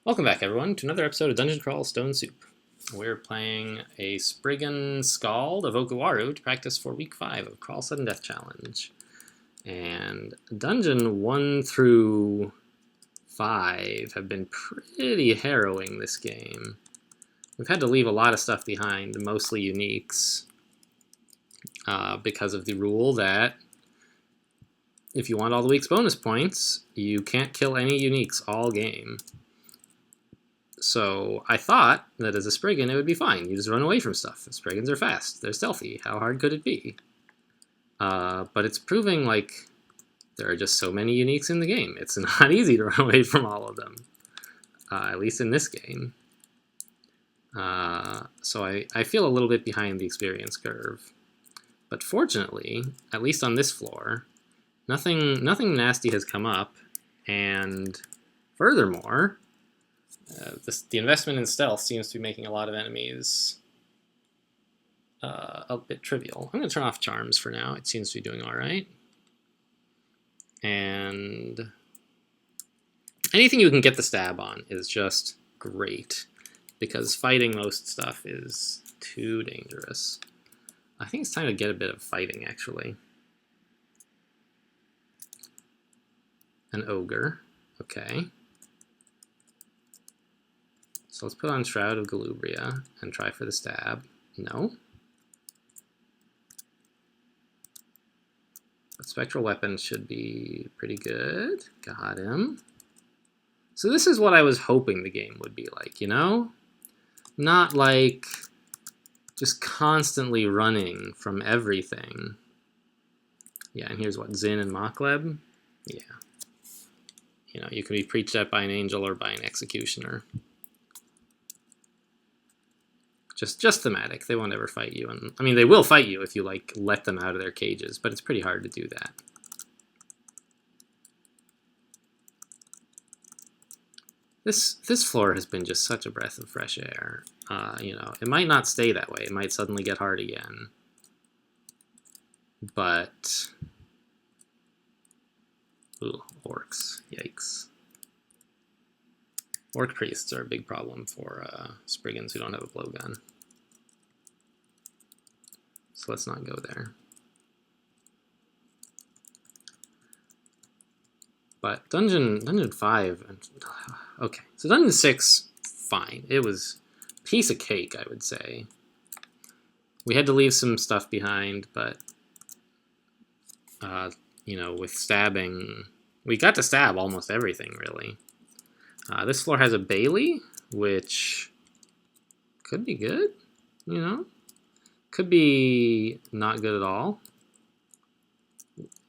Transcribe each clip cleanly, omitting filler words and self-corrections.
Welcome back, everyone, to another episode of Dungeon Crawl Stone Soup. We're playing a Spriggan Scald of Okawaru to practice for week 5 of Crawl Sudden Death Challenge. And Dungeon 1 through 5 have been pretty harrowing this game. We've had to leave a lot of stuff behind, mostly uniques, because of the rule that if you want all the week's bonus points, you can't kill any uniques all game. So I thought that as a Spriggan it would be fine. You just run away from stuff. Spriggans are fast. They're stealthy. How hard could it be? But it's proving like there are just so many uniques in the game. It's not easy to run away from all of them. At least in this game. So I feel a little bit behind the experience curve. But fortunately, at least on this floor, nothing nasty has come up. And furthermore, the investment in stealth seems to be making a lot of enemies a bit trivial. I'm going to turn off charms for now. It seems to be doing all right. And anything you can get the stab on is just great, because fighting most stuff is too dangerous. I think it's time to get a bit of fighting, actually. An ogre. Okay. So let's put on Shroud of Galubria and try for the stab. No. But Spectral Weapon should be pretty good. Got him. So this is what I was hoping the game would be like, you know? Not like just constantly running from everything. Yeah, and here's what, Zin and Makleb? Yeah. You know, you can be preached at by an angel or by an executioner. Just thematic. They won't ever fight you. And I mean, they will fight you if you, like, let them out of their cages, but it's pretty hard to do that. This floor has been just such a breath of fresh air. You know, it might not stay that way. It might suddenly get hard again. But... Ooh, orcs. Yikes. Orc priests are a big problem for Spriggans who don't have a blowgun. So let's not go there. But Dungeon 5, okay. So Dungeon 6, fine. It was a piece of cake, I would say. We had to leave some stuff behind, but you know, with stabbing, we got to stab almost everything, really. This floor has a Bailey, which could be good, you know? Could be not good at all.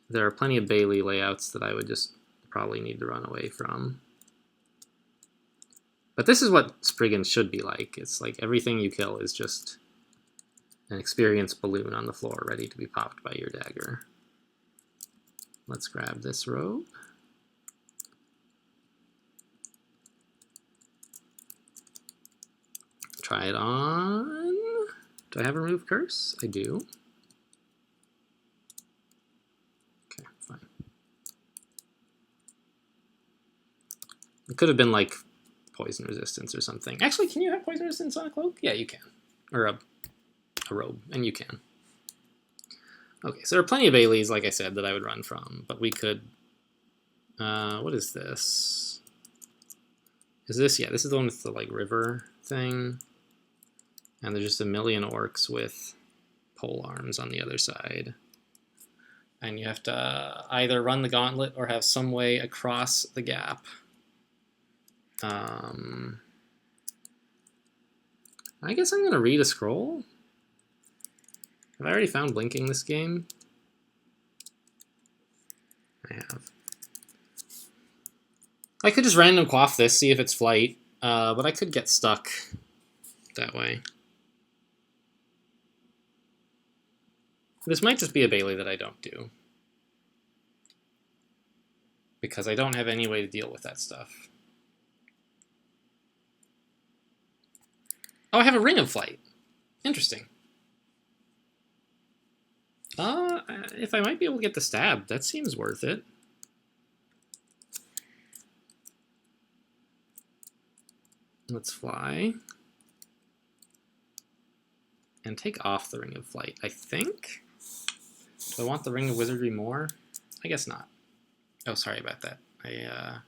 There are plenty of Bailey layouts that I would just probably need to run away from. But this is what Spriggan should be like. It's like everything you kill is just an experience balloon on the floor ready to be popped by your dagger. Let's grab this robe. Try it on. Do I have a remove curse? I do. Okay, fine. It could have been like poison resistance or something. Actually, can you have poison resistance on a cloak? Yeah, you can. Or a robe, and you can. Okay, so there are plenty of Baileys, like I said, that I would run from, but we could... what is this? Is this... Yeah, this is the one with the, like, river thing. And there's just a million orcs with pole arms on the other side. And you have to either run the gauntlet or have some way across the gap. I guess I'm going to read a scroll. Have I already found blinking this game? I have. I could just random quaff this, see if it's flight, but I could get stuck that way. This might just be a Bailey that I don't do, because I don't have any way to deal with that stuff. Oh, I have a Ring of Flight. Interesting. If I might be able to get the stab, that seems worth it. Let's fly. And take off the Ring of Flight, I think. Do I want the Ring of Wizardry more? I guess not. Oh, sorry about that. I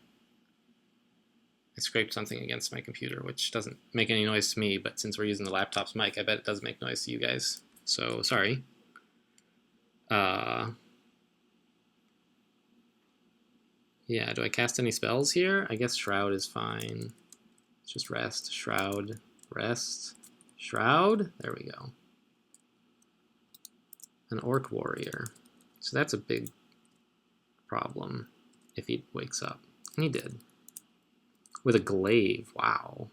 scraped something against my computer, which doesn't make any noise to me, but since we're using the laptop's mic, I bet it does make noise to you guys. So, sorry. Yeah, do I cast any spells here? I guess Shroud is fine. Let's just rest. Shroud. Rest. Shroud. There we go. An Orc Warrior. So that's a big problem if he wakes up. And he did. With a glaive. Wow.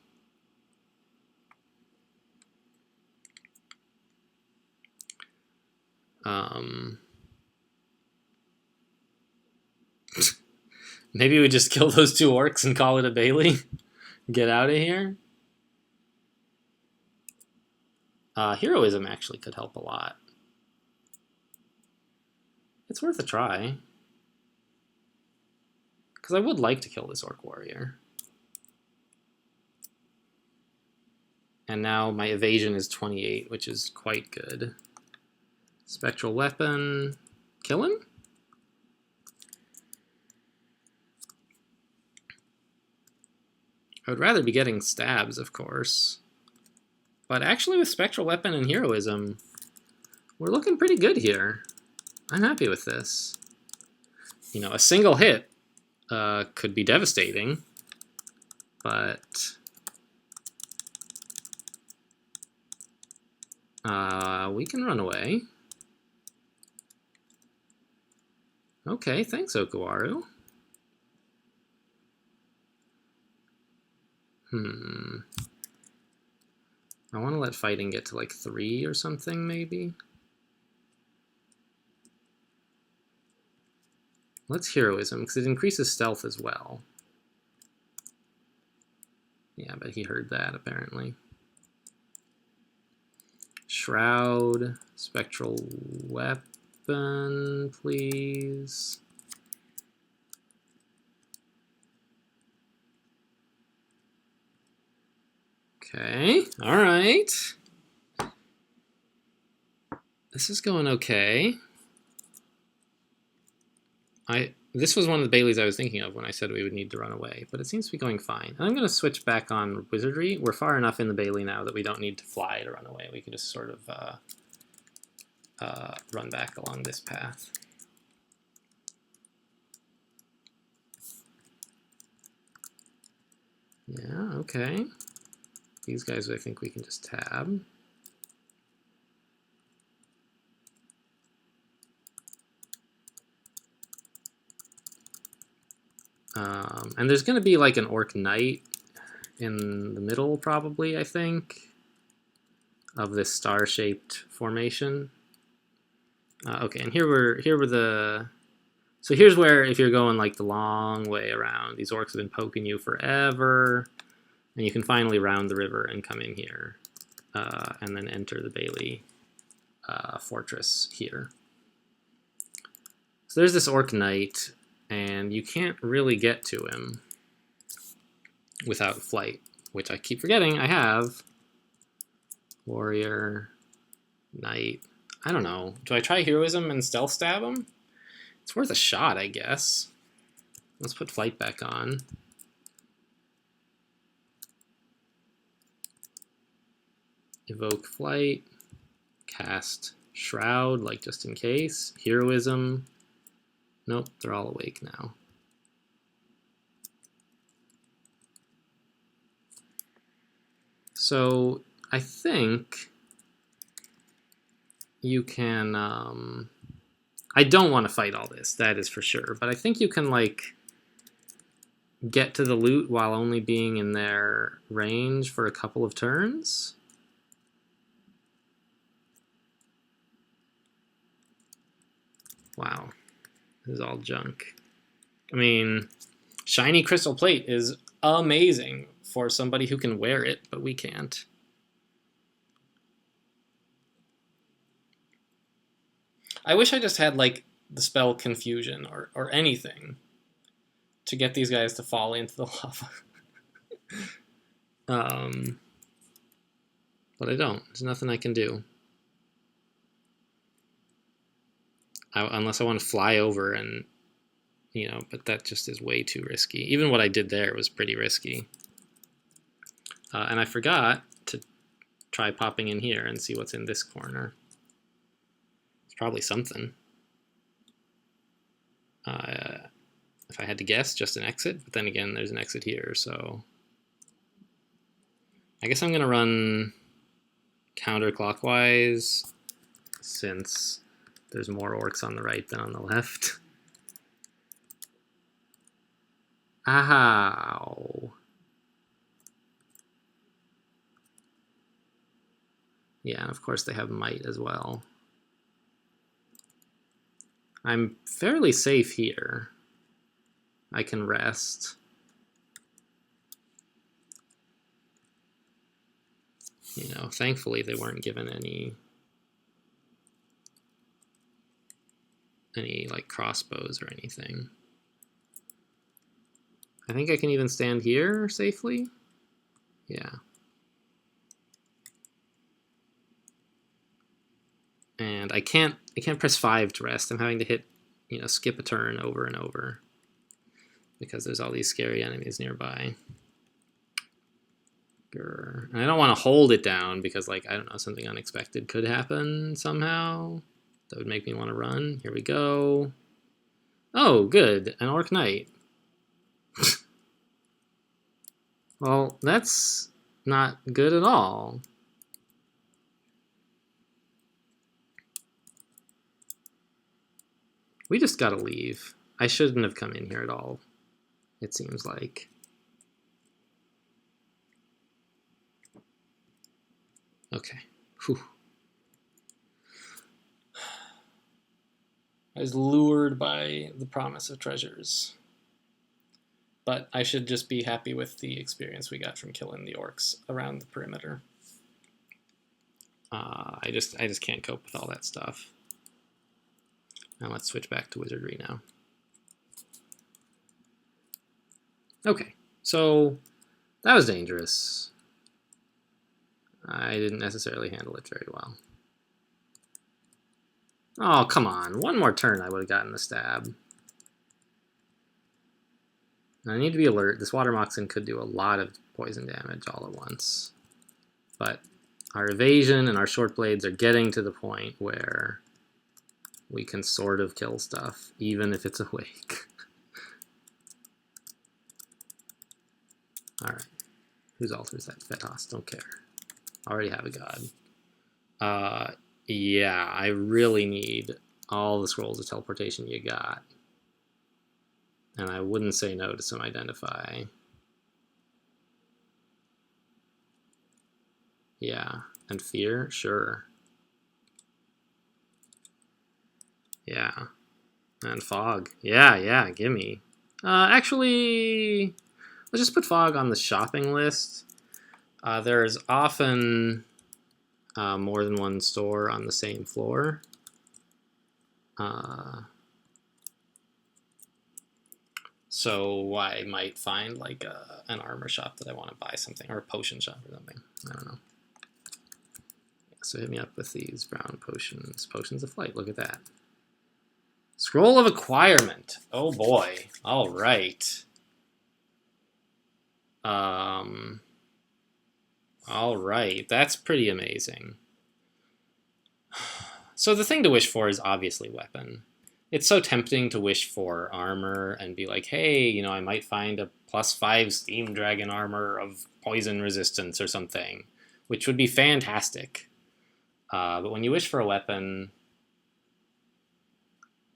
Maybe we just kill those 2 orcs and call it a Bailey. Get out of here. Heroism actually could help a lot. It's worth a try. Because I would like to kill this Orc Warrior. And now my evasion is 28, which is quite good. Spectral Weapon. Kill him? I would rather be getting stabs, of course. But actually with Spectral Weapon and Heroism, we're looking pretty good here. I'm happy with this. You know, a single hit could be devastating, but we can run away. Okay, thanks, Okuwaru. I want to let fighting get to like 3 or something, maybe. Let's Heroism, because it increases stealth as well. Yeah, but he heard that, apparently. Shroud, Spectral Weapon, please. Okay, all right. This is going okay. This was one of the Baileys I was thinking of when I said we would need to run away, but it seems to be going fine. And I'm going to switch back on Wizardry. We're far enough in the Bailey now that we don't need to fly to run away. We can just sort of run back along this path. Yeah, okay. These guys I think we can just tab. And there's going to be like an Orc Knight in the middle, probably, I think, of this star-shaped formation. Okay, and here were the... So here's where, if you're going like the long way around, these orcs have been poking you forever, and you can finally round the river and come in here, and then enter the Bailey fortress here. So there's this Orc Knight, and you can't really get to him without flight, which I keep forgetting I have. Warrior, Knight. I don't know. Do I try Heroism and Stealth Stab him? It's worth a shot, I guess. Let's put flight back on. Evoke flight. Cast Shroud, like just in case. Heroism. Nope, they're all awake now. So I think you can, I don't want to fight all this, that is for sure, but I think you can like get to the loot while only being in their range for a couple of turns. Wow, this is all junk. I mean, shiny crystal plate is amazing for somebody who can wear it, but we can't. I wish I just had like the spell Confusion or anything to get these guys to fall into the lava. But I don't. There's nothing I can do. Unless I want to fly over and, you know, but that just is way too risky. Even what I did there was pretty risky. And I forgot to try popping in here and see what's in this corner. It's probably something. If I had to guess, just an exit. But then again, there's an exit here, so... I guess I'm going to run counterclockwise since there's more orcs on the right than on the left. Ow. Yeah, and of course they have might as well. I'm fairly safe here. I can rest. You know, thankfully they weren't given any like crossbows or anything. I think I can even stand here safely. Yeah. And I can't press 5 to rest. I'm having to hit, you know, skip a turn over and over because there's all these scary enemies nearby. And I don't want to hold it down because, like, I don't know, something unexpected could happen somehow. That would make me want to run. Here we go. Oh, good. An Orc Knight. Well, that's not good at all. We just gotta leave. I shouldn't have come in here at all, it seems like. Okay. Whew. I was lured by the promise of treasures. But I should just be happy with the experience we got from killing the orcs around the perimeter. I just can't cope with all that stuff. Now let's switch back to wizardry now. Okay, so that was dangerous. I didn't necessarily handle it very well. Oh, come on. One more turn I would have gotten the stab. I need to be alert. This water moccasin could do a lot of poison damage all at once. But our evasion and our short blades are getting to the point where we can sort of kill stuff, even if it's awake. Alright. Whose altar is that? Fetos. Don't care. Already have a god. Yeah, I really need all the scrolls of teleportation you got. And I wouldn't say no to some identify. Yeah. And fear? Sure. Yeah. And fog. Yeah, gimme. Actually, let's just put fog on the shopping list. There's often more than one store on the same floor. So I might find like an armor shop that I want to buy something, or a potion shop or something. I don't know. So hit me up with these brown potions. Potions of flight, look at that. Scroll of acquirement. Oh boy. All right. All right. That's pretty amazing. So the thing to wish for is obviously weapon. It's so tempting to wish for armor and be like, hey, you know, I might find a +5 Steam Dragon armor of poison resistance or something, which would be fantastic. But when you wish for a weapon,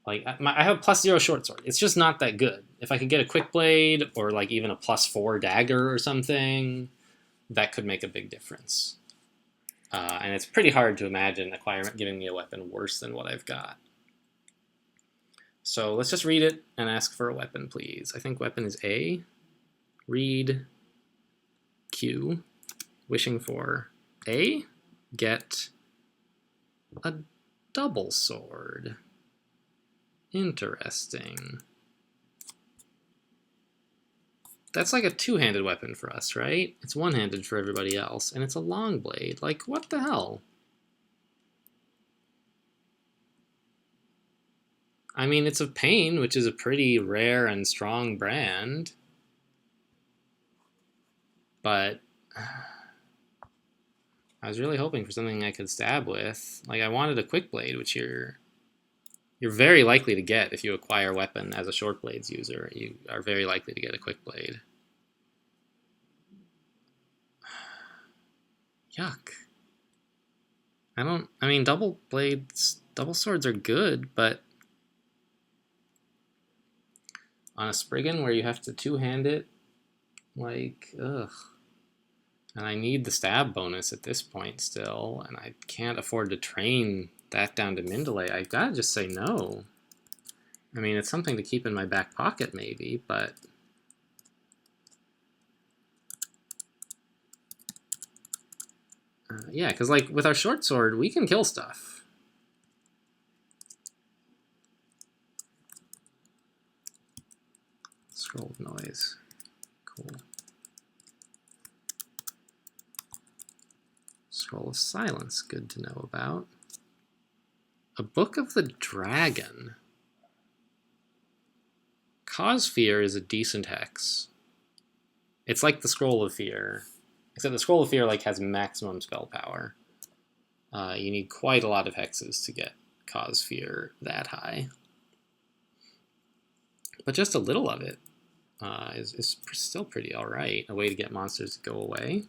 like, I have a +0 short sword. It's just not that good. If I could get a quick blade or like even a +4 dagger or something, that could make a big difference. And it's pretty hard to imagine acquirement giving me a weapon worse than what I've got. So let's just read it and ask for a weapon, please. I think weapon is A. Read Q. Wishing for A. Get a double sword. Interesting. That's like a two-handed weapon for us, right? It's one-handed for everybody else, and it's a long blade. Like, what the hell? I mean, it's of Pain, which is a pretty rare and strong brand. But I was really hoping for something I could stab with. Like, I wanted a quick blade, which you're very likely to get if you acquire a weapon as a short blades user. You are very likely to get a quick blade. Yuck. I mean, double swords are good, but on a Spriggan where you have to two-hand it, like, ugh. And I need the stab bonus at this point still, and I can't afford to train that down to Mindalay. I've got to just say no. I mean, it's something to keep in my back pocket maybe, but... yeah, because like with our short sword, we can kill stuff. Scroll of noise. Cool. Scroll of silence, good to know about. A Book of the Dragon. Cause Fear is a decent hex. It's like the Scroll of Fear, except the Scroll of Fear like has maximum spell power. You need quite a lot of hexes to get Cause Fear that high. But just a little of it is still pretty alright. A way to get monsters to go away.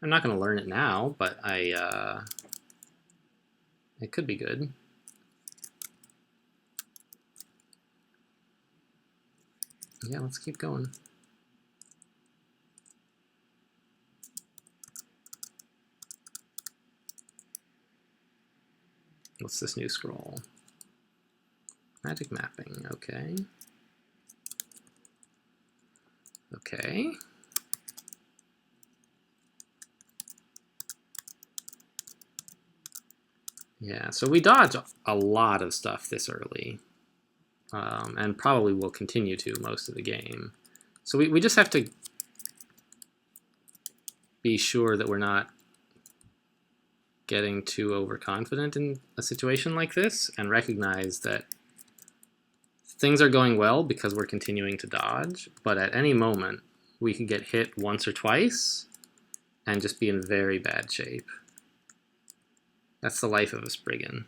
I'm not going to learn it now, but it could be good. Yeah, let's keep going. What's this new scroll? Magic mapping, okay. Okay. Yeah, so we dodge a lot of stuff this early. And probably will continue to most of the game. So we just have to be sure that we're not getting too overconfident in a situation like this, and recognize that things are going well because we're continuing to dodge, but at any moment we could get hit once or twice and just be in very bad shape. That's the life of a Spriggan.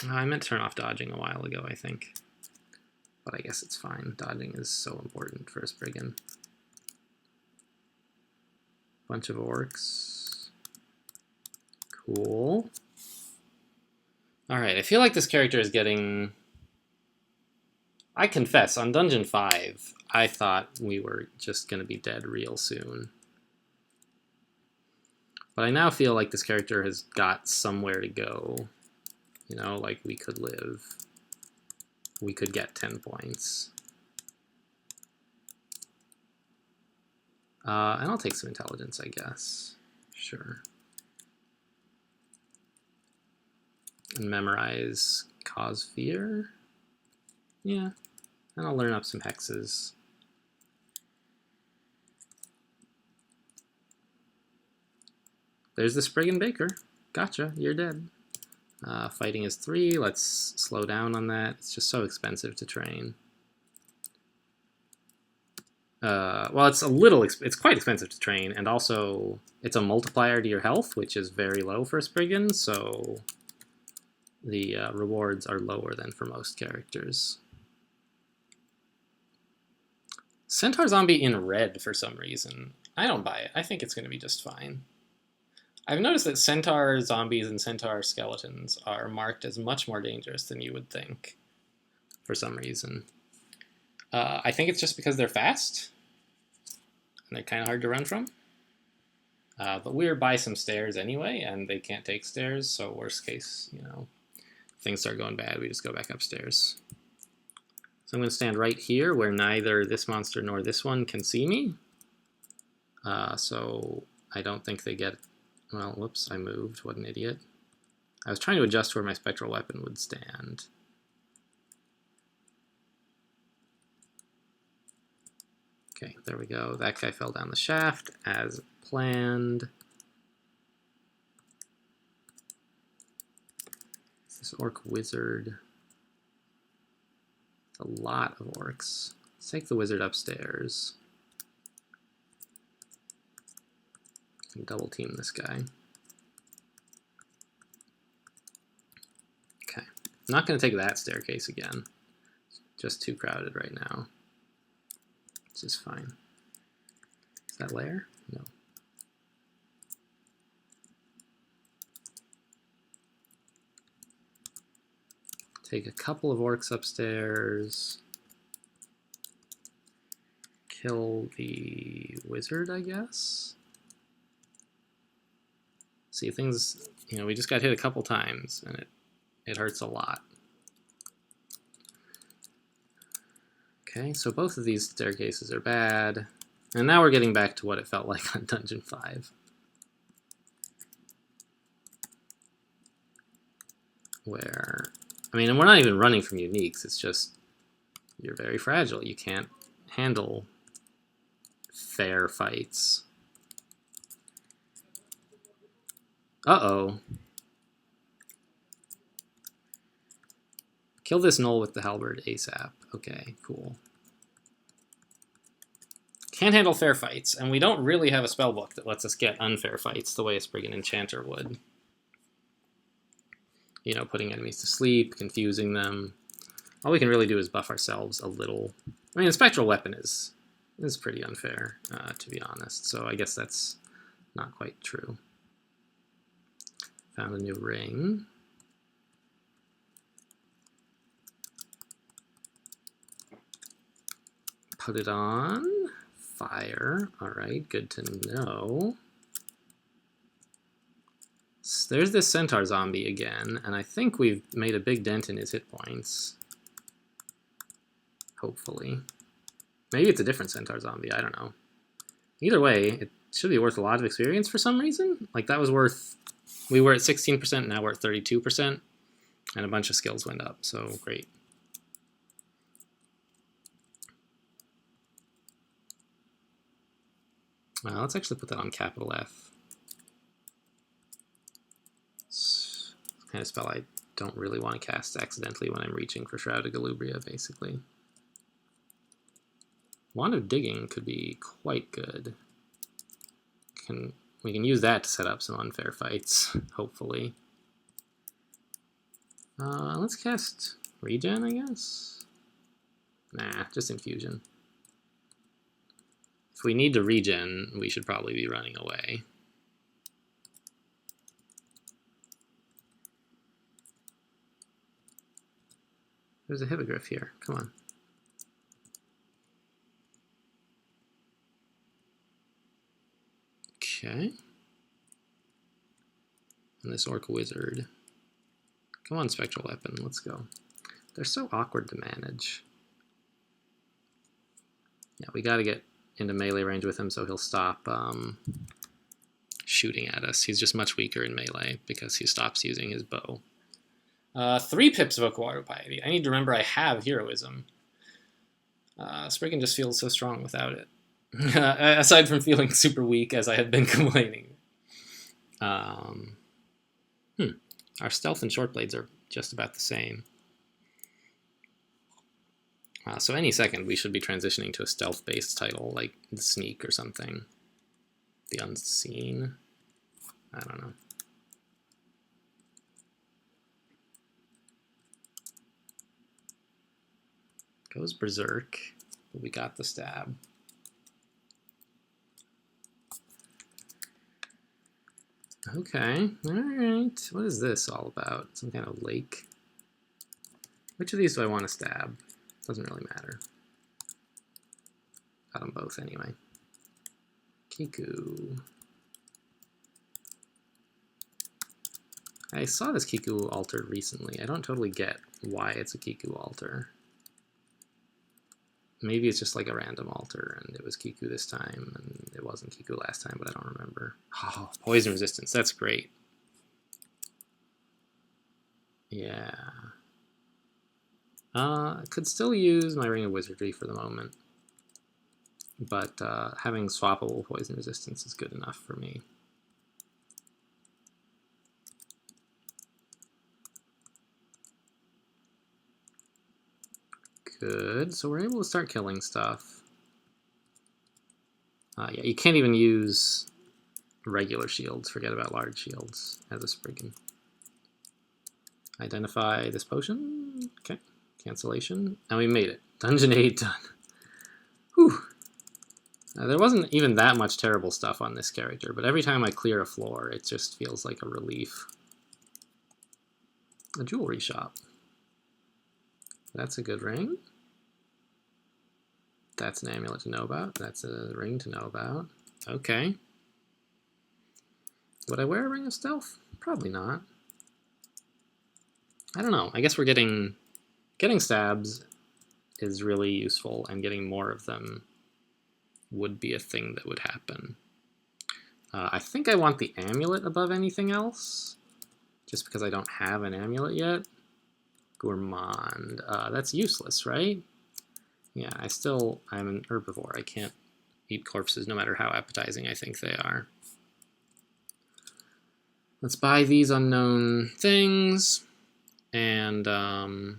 Oh, I meant to turn off dodging a while ago, I think. But I guess it's fine. Dodging is so important for a Spriggan. Bunch of orcs. Cool. Alright, I feel like this character is getting... I confess, on Dungeon 5, I thought we were just going to be dead real soon. But I now feel like this character has got somewhere to go. You know, like we could live. We could get 10 points. And I'll take some intelligence, I guess. Sure. And memorize Cause Fear. Yeah. And I'll learn up some hexes. There's the Spriggan Baker. Gotcha, you're dead. Fighting is 3. Let's slow down on that. It's just so expensive to train. Well, it's quite expensive to train, and also it's a multiplier to your health, which is very low for a Spriggan, so the rewards are lower than for most characters. Centaur Zombie in red for some reason. I don't buy it. I think it's going to be just fine. I've noticed that Centaur Zombies and Centaur Skeletons are marked as much more dangerous than you would think, for some reason. I think it's just because they're fast, and they're kind of hard to run from. But we're by some stairs anyway, and they can't take stairs, so worst case, you know, if things start going bad, we just go back upstairs. So I'm going to stand right here where neither this monster nor this one can see me. So I don't think they get... Well, whoops, I moved. What an idiot. I was trying to adjust where my spectral weapon would stand. Okay, there we go. That guy fell down the shaft as planned. This orc wizard. A lot of orcs. Let's take the wizard upstairs. And double team this guy. Okay. I'm not going to take that staircase again. It's just too crowded right now. Which is fine. Is that lair? No. Take a couple of orcs upstairs. Kill the wizard, I guess. See, things, you know, we just got hit a couple times and it hurts a lot. Okay, so both of these staircases are bad. And now we're getting back to what it felt like on Dungeon 5. Where, I mean, and we're not even running from uniques, it's just, you're very fragile. You can't handle fair fights. Uh-oh. Kill this gnoll with the halberd ASAP. Okay, cool. Can't handle fair fights, and we don't really have a spellbook that lets us get unfair fights the way a Spriggan Enchanter would. You know, putting enemies to sleep, confusing them. All we can really do is buff ourselves a little. I mean, a spectral weapon is pretty unfair, to be honest, so I guess that's not quite true. Found a new ring. Put it on. Fire. Alright, good to know. So there's this centaur zombie again, and I think we've made a big dent in his hit points. Hopefully. Maybe it's a different centaur zombie, I don't know. Either way, it should be worth a lot of experience for some reason. Like, that was worth... We were at 16%, now we're at 32%, and a bunch of skills went up, so great. Let's actually put that on capital F. It's the kind of spell I don't really want to cast accidentally when I'm reaching for Shrouded Galubria, basically. Wand of Digging could be quite good. We can use that to set up some unfair fights, hopefully. Let's cast Regen, I guess? Nah, just Infusion. If we need to regen, we should probably be running away. There's a Hippogriff here, come on. Okay. And this Orc Wizard. Come on, Spectral Weapon, let's go. They're so awkward to manage. Yeah, we gotta get into melee range with him so he'll stop shooting at us. He's just much weaker in melee because he stops using his bow. 3 pips of Aquato Piety. I need to remember I have Heroism. Spriggan just feels so strong without it. Aside from feeling super weak, as I have been complaining. Our stealth and short blades are just about the same. So any second we should be transitioning to a stealth-based title, like the Sneak or something. The Unseen. I don't know. Goes Berserk, but we got the stab. Okay, alright. What is this all about? Some kind of lake? Which of these do I want to stab? Doesn't really matter. Got them both anyway. Kiku. I saw this Kiku altar recently. I don't totally get why it's a Kiku altar. Maybe it's just like a random altar, and it was Kiku this time, and it wasn't Kiku last time, but I don't remember. Oh, poison resistance, that's great. Yeah. I could still use my Ring of Wizardry for the moment. but having swappable poison resistance is good enough for me. Good, so we're able to start killing stuff. Yeah, you can't even use regular shields, forget about large shields as a Spriggan. Identify this potion, okay, cancellation, and we made it. Dungeon 8 done. Whew. There wasn't even that much terrible stuff on this character, but every time I clear a floor, it just feels like a relief. A jewelry shop. That's a good ring. That's an amulet to know about. That's a ring to know about. Okay. Would I wear a ring of stealth? Probably not. I don't know. I guess we're getting stabs is really useful, and getting more of them would be a thing that would happen. I think I want the amulet above anything else, just because I don't have an amulet yet. Gourmand. That's useless, right? Yeah, I'm an herbivore. I can't eat corpses no matter how appetizing I think they are. Let's buy these unknown things, and a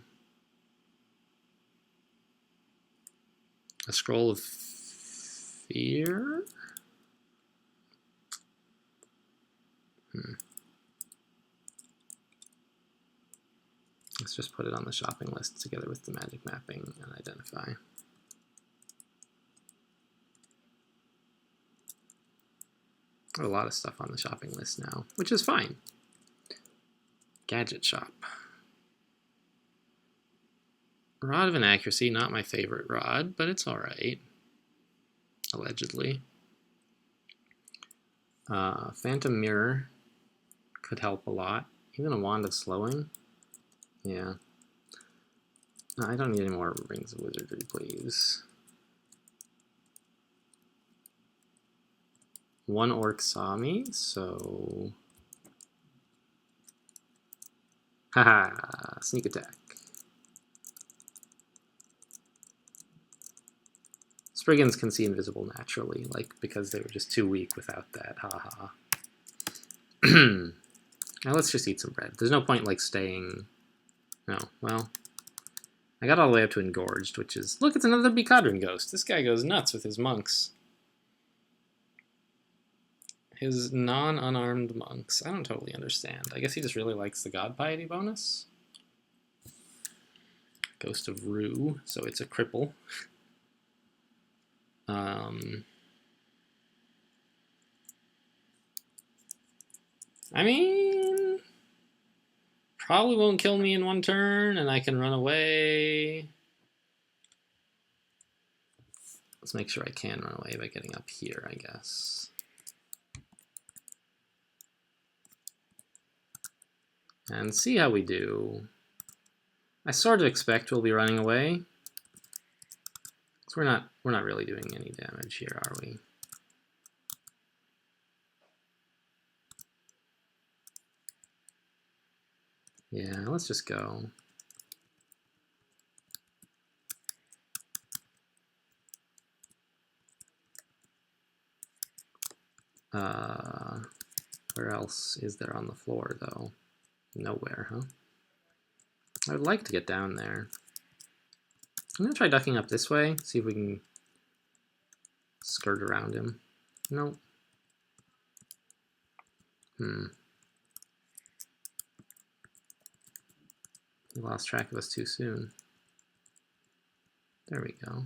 scroll of fear? Let's just put it on the shopping list together with the magic mapping and identify. A lot of stuff on the shopping list now, which is fine. Gadget shop. Rod of Inaccuracy, not my favorite rod, but it's alright. Allegedly. Phantom Mirror could help a lot. Even a Wand of Slowing. Yeah. No, I don't need any more Rings of Wizardry, please. One orc saw me, so... Haha, sneak attack. Spriggans can see invisible naturally, like, because they were just too weak without that, haha. Now let's just eat some bread. There's no point, like, staying... No, well... I got all the way up to Engorged, which is... Look, it's another Bicadron ghost. This guy goes nuts with his monks. His non-unarmed monks. I don't totally understand. I guess he just really likes the God Piety bonus. Ghost of Rue, so it's a cripple. I mean... Probably won't kill me in one turn, and I can run away. Let's make sure I can run away by getting up here, I guess. And see how we do. I sort of expect we'll be running away. So we're not really doing any damage here, are we? Yeah, let's just go. Where else is there on the floor, though? Nowhere, huh? I would like to get down there. I'm gonna try ducking up this way, see if we can skirt around him. Nope. He lost track of us too soon. There we go.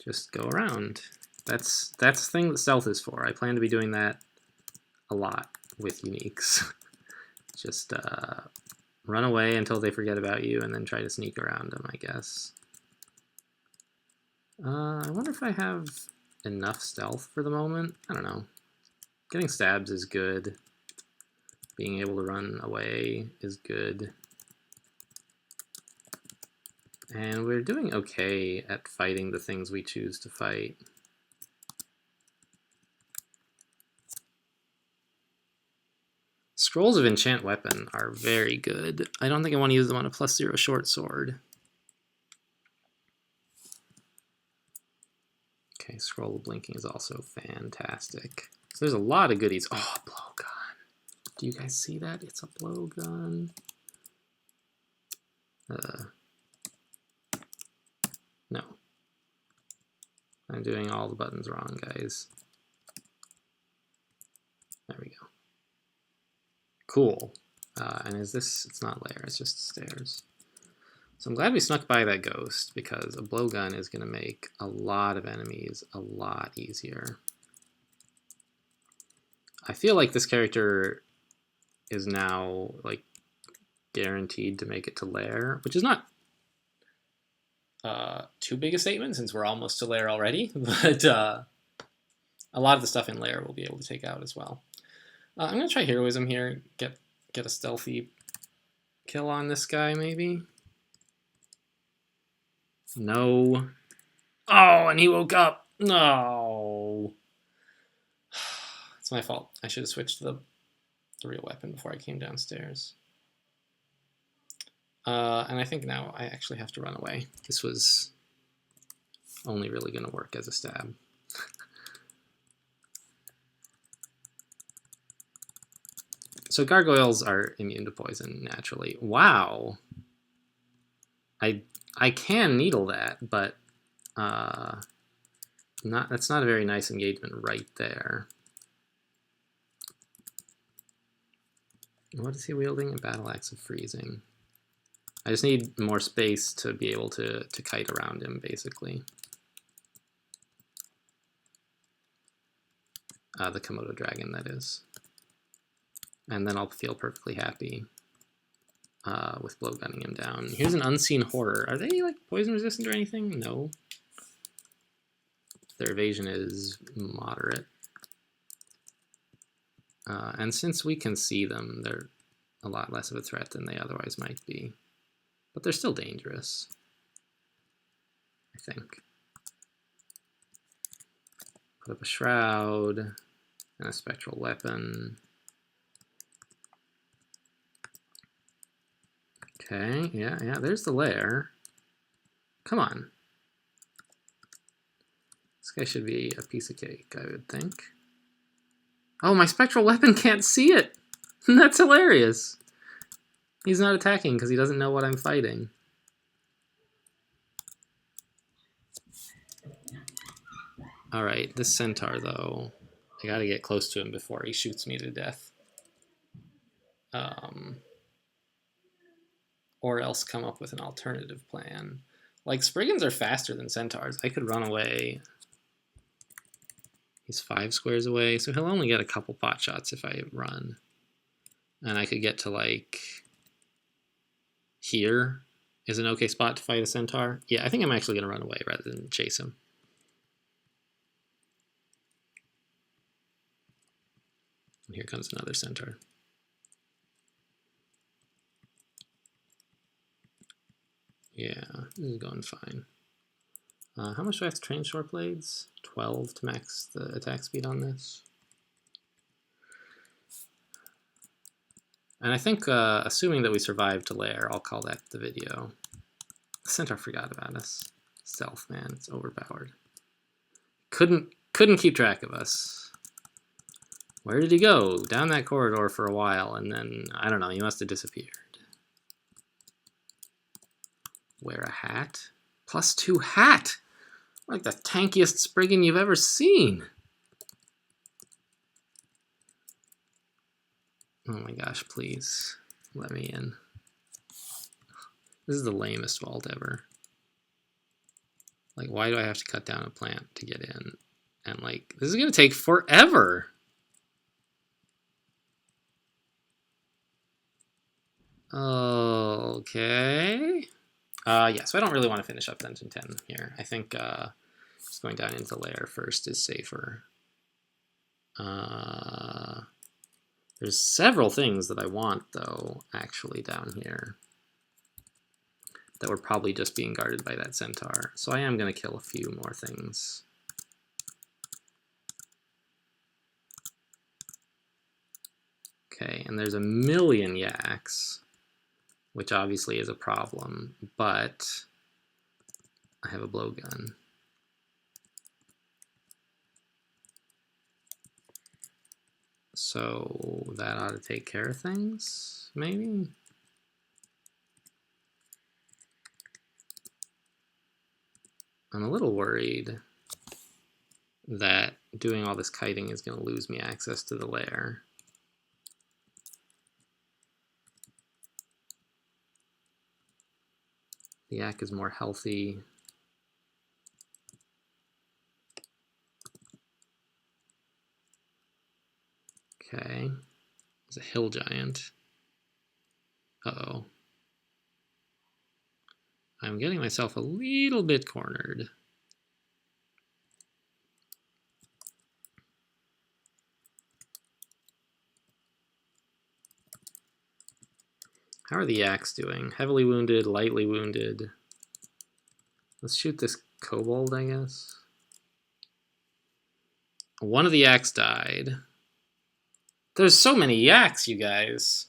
Just go around. That's the thing that stealth is for. I plan to be doing that a lot with uniques. Just run away until they forget about you and then try to sneak around them, I guess. I wonder if I have enough stealth for the moment. I don't know. Getting stabs is good. Being able to run away is good. And we're doing okay at fighting the things we choose to fight. Scrolls of Enchant Weapon are very good. I don't think I want to use them on a +0 short sword. Okay, scroll blinking is also fantastic. So there's a lot of goodies. Oh, a blowgun. Do you guys see that? It's a blowgun. No. I'm doing all the buttons wrong, guys. There we go. Cool. And is this, it's not layer, it's just stairs. So I'm glad we snuck by that ghost, because a blowgun is going to make a lot of enemies a lot easier. I feel like this character is now like guaranteed to make it to lair, which is not too big a statement since we're almost to lair already, but a lot of the stuff in lair we'll be able to take out as well. I'm going to try heroism here, get a stealthy kill on this guy maybe. No. Oh, and he woke up. No. It's my fault. I should have switched to the real weapon before I came downstairs. And I think now I actually have to run away. This was only really going to work as a stab. So gargoyles are immune to poison naturally. Wow. I can needle that, but that's not a very nice engagement right there. What is he wielding? A battle axe of freezing. I just need more space to be able to kite around him, basically. The Komodo dragon, that is. And then I'll feel perfectly happy with blowgunning him down. Here's an unseen horror. Are they like poison resistant or anything? No. Their evasion is moderate. And since we can see them, they're a lot less of a threat than they otherwise might be. But they're still dangerous, I think. Put up a shroud and a spectral weapon. Okay, yeah, there's the lair. Come on. This guy should be a piece of cake, I would think. Oh, my spectral weapon can't see it! That's hilarious! He's not attacking because he doesn't know what I'm fighting. Alright, this centaur, though, I gotta get close to him before he shoots me to death. Or else come up with an alternative plan. Like, Spriggans are faster than centaurs. I could run away. He's 5 squares away, so he'll only get a couple pot shots if I run. And I could get to, like, here is an okay spot to fight a centaur. Yeah, I think I'm actually going to run away rather than chase him. And here comes another centaur. Yeah, this is going fine. How much do I have to train short blades? 12 to max the attack speed on this. And I think, assuming that we survive to lair, I'll call that the video. The centaur forgot about us. Stealth, man, it's overpowered. Couldn't keep track of us. Where did he go? Down that corridor for a while, and then, I don't know, he must have disappeared. Wear a hat? +2 hat! Like the tankiest Spriggan you've ever seen! Oh my gosh, please. Let me in. This is the lamest vault ever. Like, why do I have to cut down a plant to get in? And like, this is gonna take forever! Okay. Yeah, so I don't really want to finish up Dungeon 10 here. I think just going down into lair first is safer. There's several things that I want, though, actually, down here that were probably just being guarded by that centaur. So I am going to kill a few more things. Okay, and there's a million yaks, which obviously is a problem, but I have a blowgun. So that ought to take care of things, maybe? I'm a little worried that doing all this kiting is going to lose me access to the lair. The yak is more healthy. Okay. It's a hill giant. Uh-oh. I'm getting myself a little bit cornered. How are the yaks doing? Heavily wounded, lightly wounded. Let's shoot this kobold, I guess. One of the yaks died. There's so many yaks, you guys.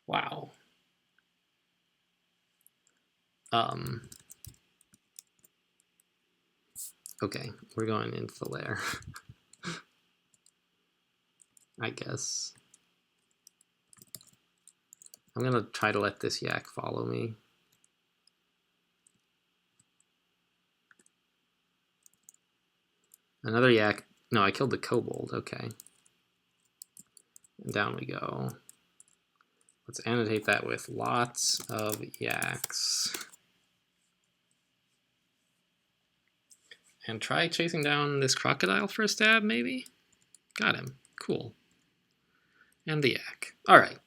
Wow. Okay, we're going into the lair. I guess. I'm gonna try to let this yak follow me. Another yak. No, I killed the kobold. Okay. And down we go. Let's annotate that with lots of yaks. And try chasing down this crocodile for a stab, maybe? Got him. Cool. And the yak. All right.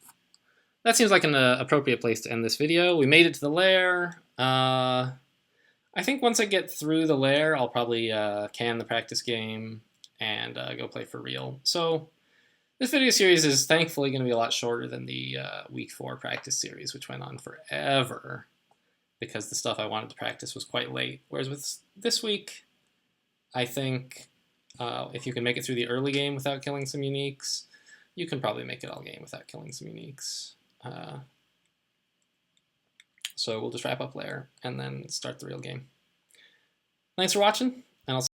That seems like an appropriate place to end this video. We made it to the lair. I think once I get through the lair, I'll probably can the practice game and go play for real. So this video series is thankfully going to be a lot shorter than the week 4 practice series, which went on forever because the stuff I wanted to practice was quite late. Whereas with this week, I think if you can make it through the early game without killing some uniques, you can probably make it all game without killing some uniques. So we'll just wrap up lair and then start the real game. Thanks for watching, and I'll see you